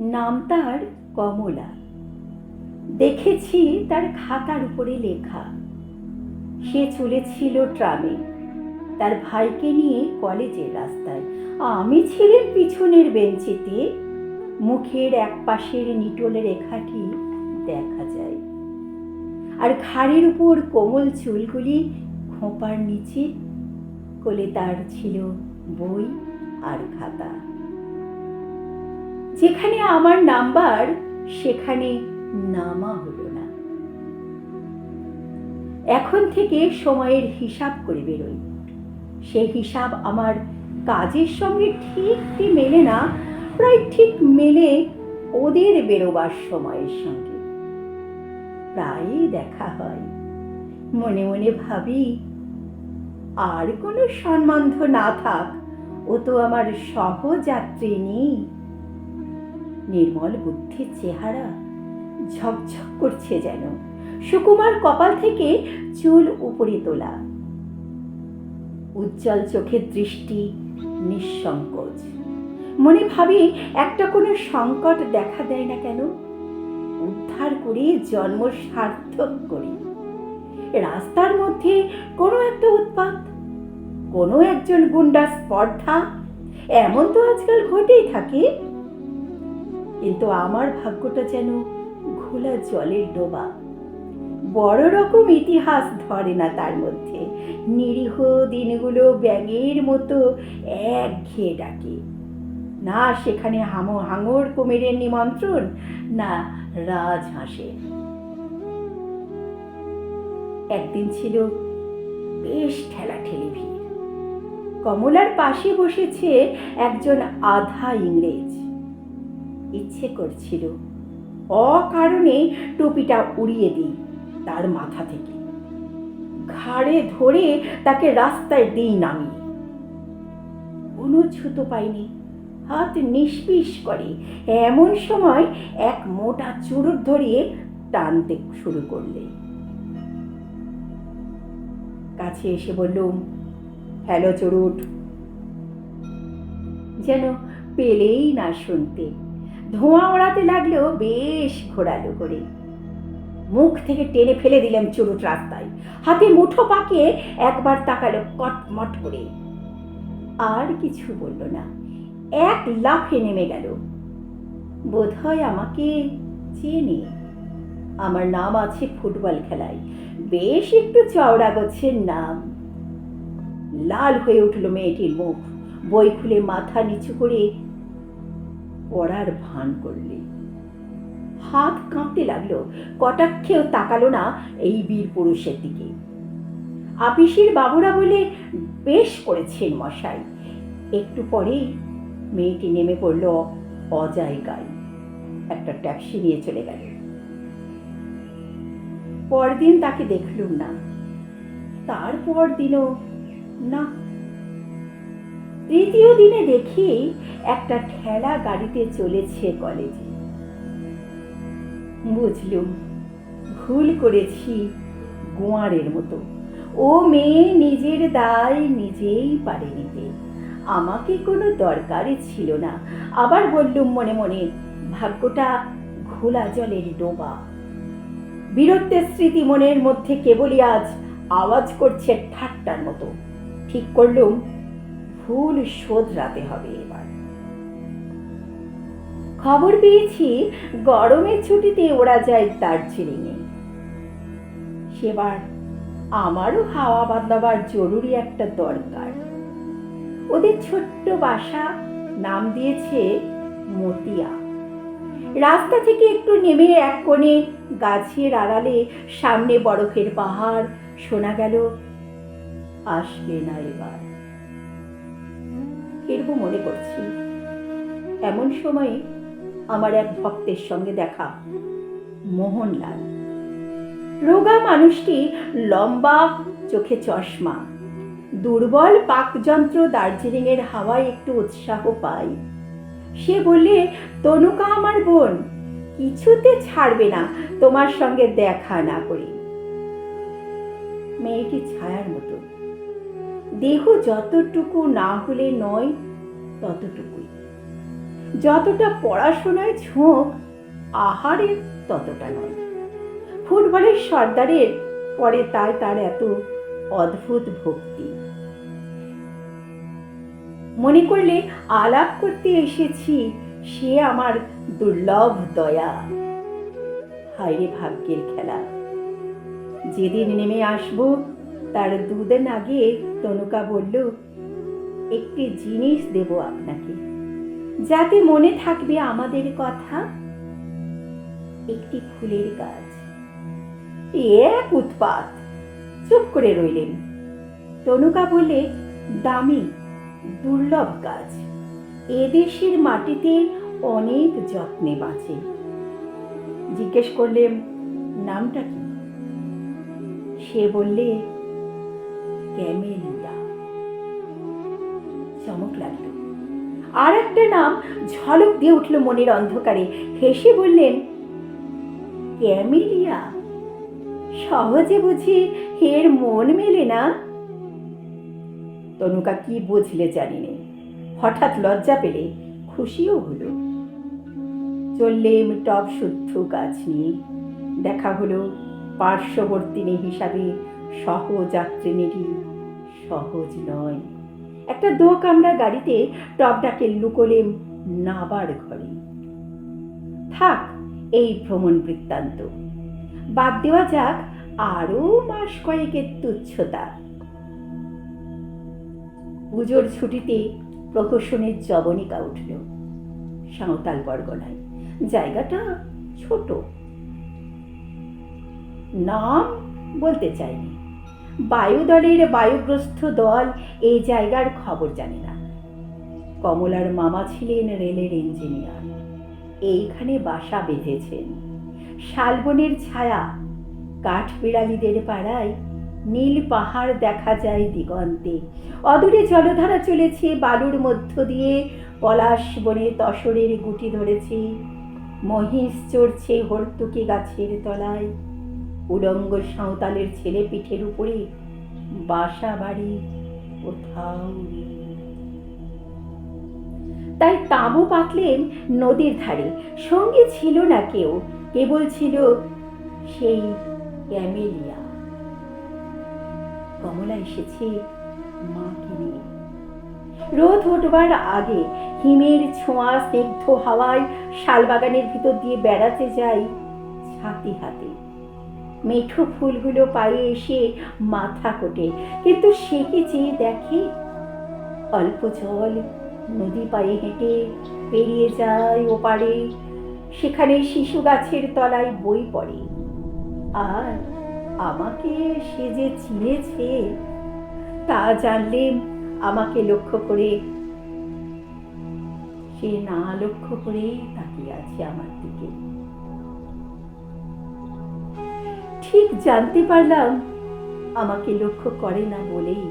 নাম তার কমলা। দেখেছি তার খাতার উপরে লেখা। সে চলেছিল ট্রামে তার ভাইকে নিয়ে কলেজের রাস্তায়। আমি ছিলাম পিছনের বেঞ্চিতে। মুখের এক পাশের নিটোল রেখাটি দেখা যায়, আর ঘাড়ের উপর কোমল চুলগুলি খোঁপার নিচে। কোলে তার ছিল বই আর খাতা। যেখানে আমার নাম্বার সেখানে নামা হলো না। এখন থেকে সময়ের হিসাব করে বেরোই। সেই হিসাব আমার কাজের সঙ্গে ঠিক মেলে না, প্রায় ঠিক মেলে ওদের বেরোবার সময়ের সঙ্গে। প্রায়ই দেখা হয়। মনে মনে ভাবি, আর কোনো সম্বন্ধ না থাক, ও তো আমার সহযাত্রী নেই। নির্মল বুদ্ধির চেহারা, ঝকঝক করছে যেন। সুকুমার কপাল থেকে চুল উপরে তোলা, উজ্জ্বল চোখের দৃষ্টি, নিঃসংকোচ। মনে ভাবি, একটা কোনো সংকট দেখা দেয় না কেন? উদ্ধার করে জন্ম সার্থক করি। রাস্তার মধ্যে কোনো একটা উৎপাত, কোনো একজন গুন্ডা স্পর্ধা, এমন তো আজকাল ঘটেই থাকে। কিন্তু আমার ভাগ্যটা যেন ঘোলা জলের ডোবা। বড় রকম ইতিহাস ধরে না তার মধ্যে। নিরীহ দিনগুলো ব্যাঙের মতো একঘেয়ে ডাকে। না সেখানে হাঙর কুমিরের নিমন্ত্রণ, না রাজহাঁসের। একদিন ছিল বেশ ঠেলাঠেলি ভিড়। কমলার পাশে বসেছে একজন আধা ইংরেজ। ইচ্ছে করছিল অকারণে টুপিটা উড়িয়ে দিই তার মাথা থেকে, ঘাড়ে ধরে তাকে রাস্তায় দিই নামিয়ে। কোনো ছুতো পাইনি, হাত নিষ্পিস করে। এমন সময় এক মোটা চুরুট ধরিয়ে টানতে শুরু করলে। কাছে এসে বললুম, হ্যালো চুরুট। যেন পেলেই না শুনতে। ধোঁয়া ওড়াতে লাগলেও বেশ ঘোরালো করে। মুখ থেকে টেনে ফেলে দিলাম চুরুট রাস্তায়। হাতে মুঠো পাকিয়ে একবার তাকালো কটমট করে, আর কিছু বলল না। এক লাফে নেমে গেল। বোধহয় আমাকে চেনে। আমার নাম আছে ফুটবল খেলায়, বেশ একটু চওড়া গোছের নাম। লাল হয়ে উঠল মেয়েটির মুখ। বই খুলে মাথা নিচু করে পড়ার ভান করলে। হাত কাঁপতে লাগলো। কটাক্ষেও তাকালো না এই বীর পুরুষের দিকে। আপিসের বাবুরা বলে, বেশ করেছেন মশাই। একটু পরেই মেয়েটি নেমে পড়ল অজায়গায়। একটা ট্যাক্সি নিয়ে চলে গেল। পরদিন তাকে দেখলুম না, তারপর দিনও না। তৃতীয় দিনে দেখি একটা ঠেলা গাড়িতে চলেছে কলেজে। বুঝলুম ভুল করেছি গোয়ারের মতো। ও মেয়ে নিজের দায় নিজেই পারে নিতে, আমাকে কোনো দরকারই ছিল না। আবার বললুম মনে মনে, ভাগ্যটা ঘোলা জলের ডোবা। বীরত্বের স্মৃতি মনের মধ্যে কেবলই আজ আওয়াজ করছে ঠাট্টার মতো। ঠিক করলুম ভুল শোধরাতে হবে এবার। খবর পেয়েছি গরমের ছুটিতে ওরা যায় দার্জিলিংয়ে। সেবার আমারও হাওয়া বদলাবার জরুরি একটা দরকার। ওদের ছোট্ট বাসা, নাম দিয়েছে মতিয়া। রাস্তা থেকে একটু নেমে এক কোণে গাছের আড়ালে সামনে বরফের পাহাড়। শোনা গেল, আসবে না এবার। ফিরবো মনে করছি। এমন সময় আমার এক ভক্তের সঙ্গে দেখা, মোহনলাল। রোগা মানুষটি, লম্বা, চোখে চশমা। দুর্বল পাকযন্ত্র দার্জিলিংয়ের হাওয়ায় একটু উৎসাহ পাই। সে বললে, তনুকা আমার বোন, কিছুতে ছাড়বে না তোমার সঙ্গে দেখা না করে। মেয়েটি ছায়ার মতো, দেহ যতটুকু না হলে নয় ততটুকুই। যতটা পড়াশোনায় ঝোঁক, আহারের ততটা নয়। ফুটবলের সর্দারের পরে তাই তার এত অদ্ভুত ভক্তি। মনে করলে আলাপ করতে এসেছি, সে আমার দুর্লভ দয়া। হায়রে ভাগ্যের খেলা! যেদিন নেমে আসবো তার দুদিন আগে তনুকা বলল, একটি জিনিস দেব আপনাকে, যাতে মনে থাকবে আমাদের কথা। একটি ফুলের গাছ। এক উৎপাত! চুপ করে রইলেন। তনুকা বললে, দামি দুর্লভ গাছ, এদেশের মাটিতে অনেক যত্নে বাঁচে। জিজ্ঞেস করলেন, নামটা কি? সে বললে, ক্যামেলিয়া। চমক লাগলো। আর একটা নাম ঝলক দিয়ে উঠল মনের অন্ধকারে। হেসে বললেন, ক্যামেলিয়া? সহজে বুঝি এর মন মেলে না? তনুকা কি বুঝলে জানি না, হঠাৎ লজ্জা পেলে, খুশিও হলো। চললেম টব শুদ্ধ গাছ নিয়ে। দেখা হলো পার্শ্ববর্তিনী হিসাবে সহযাত্রিনীরই সহজ নয়। একটা দোকামরা গাড়িতে টবটাকে লুকোলেম নাবার ঘরে। থাক এই ভ্রমণ বৃত্তান্ত, বাদ দেওয়া যাক আরো মাস কয়েকের তুচ্ছতা। পুজোর ছুটিতে প্রহসনের জবনিকা উঠল সাঁওতাল পরগনায়। জায়গাটা ছোট, নাম বলতে চাইনি। বায়ুদলের বায়ুগ্রস্ত দল এই জায়গার খবর জানে না। কমলার মামা ছিলেন রেলের ইঞ্জিনিয়ার, এইখানে বাসা বেঁধেছেন। শালবনের ছায়া, কাঠবিড়ালিদের পাড়ায় নীল পাহাড় দেখা যায় দিগন্তে। অদূরে জলধারা চলেছে বালুর মধ্য দিয়ে, পলাশ বনে তসরের গুটি ধরেছে। মহিষ চড়ছে হর্তুকি গাছের তলায়। উলঙ্গ সাঁওতালের ছেলে পিঠের উপরে বাসা বাড়ি কোথাও নেই। তাই তাঁবু পাতলেন নদীর ধারে। সঙ্গে ছিল না কেউ, কেবল ছিল সেই ক্যামেলিয়া। কমলা এসেছে মাকে নিয়ে। রোদ ওঠবার আগে হিমের ছোঁয়া স্নিগ্ধ হাওয়ায় শালবাগানের ভিতর দিয়ে বেড়াতে যাই ছাতি হাতে। মেঠো ফুলগুলো পায়ে এসে মাথা কোটে, কিন্তু সে কি চেয়ে দেখে? অল্প জল নদী পায়ে হেঁটে পেরিয়ে যায় ওপারে। সেখানে শিশু গাছের তলায় বই পড়ে। আর আমাকে সে যে চিনেছে তা জানলে আমাকে লক্ষ্য করে, সে না লক্ষ্য করে তাকিয়ে আছে আমার দিকে। ঠিক জানতে পারলাম আমাকে লক্ষ্য করে না বলেই।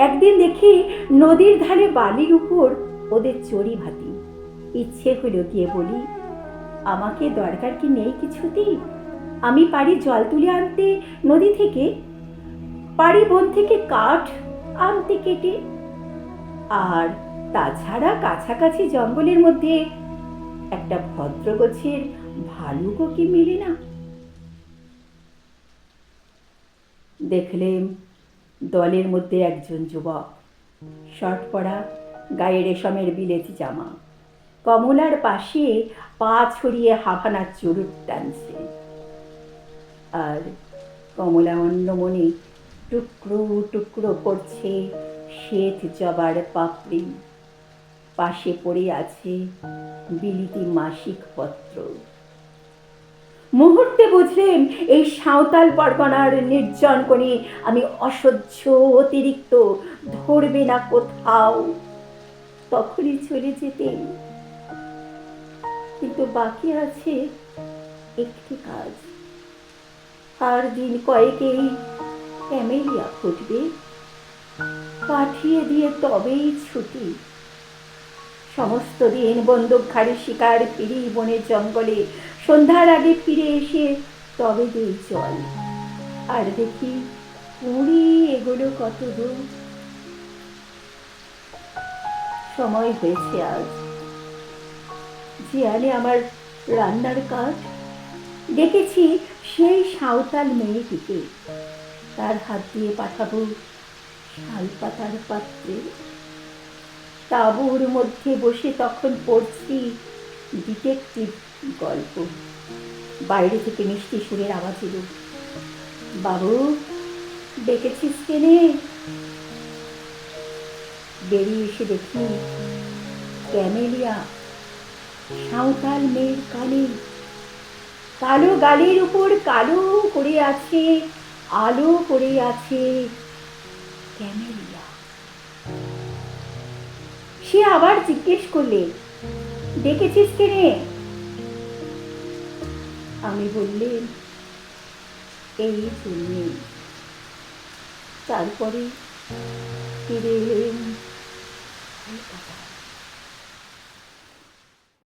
একদিন দেখি নদীর ধারে বালির উপর ওদের চড়ি ভাতি। ইচ্ছে হলো গিয়ে বলি, আমাকে দরকার কি নেই কিছুতেই? আমি পারি জল তুলে আনতে নদী থেকে, পারি বন থেকে কাঠ আনতে কেটে, আর তাছাড়া কাছাকাছি জঙ্গলের মধ্যে একটা ভদ্র গোছের ভালুকও কি মেলে না? দেখলেন দলের মধ্যে একজন যুবক, শর্ট পরা, গায়ে রেশমের বিলেতি জামা, কমলার পাশে পা ছড়িয়ে হাফানার চুরুট টানছে। আর কমলা অন্যমনে টুকরো টুকরো করছে শ্বেত জবার পাপড়ি। পাশে পড়ে আছে বিলিতি মাসিক পত্র। মুহূর্তে বুঝলেন এই সাঁওতাল পরগনার নির্জন কোণে আমি অসহ্য অতিরিক্ত, ধরবে না কোথাও। তখনই চলে যেতেন, কিন্তু বাকি আছে একটি কাজ। আর দিন কয়েকেই ক্যামেলিয়া ফুটবে, পাঠিয়ে দিয়ে তবেই ছুটি। সমস্ত দিন বন্দুক ঘাড়ে শিকার ফিরি বনের জঙ্গলে, সন্ধ্যার আগে ফিরে এসে তবে দিই জল। আর দেখি পুরী এগুলো কত দূর। সময় হয়েছে আজ। যে আনে আমার রান্নার কাজ। দেখেছি সেই সাঁওতাল মেয়েটিকে, তার হাত দিয়ে পাঠাবো শালপাতার পাত্রে। তাঁবুর মধ্যে বসে তখন পড়ছি ডিটেকটিভ গল্প। বাইরে থেকে মিষ্টি সুরের আওয়াজ এলো, বাবু ডেকেছিস কেনে? বেরিয়ে এসে দেখি ক্যামেলিয়া সাঁওতাল মেয়ের কানে, কালো গালের উপর কালো করে আছে, আলো করে আছে ক্যামেলিয়া। সে আবার জিজ্ঞেস করলে, ডেকেছিস কেনে? আমি বললেন, এই জন্যে। তারপরে ফিরে এলেন কলকাতা।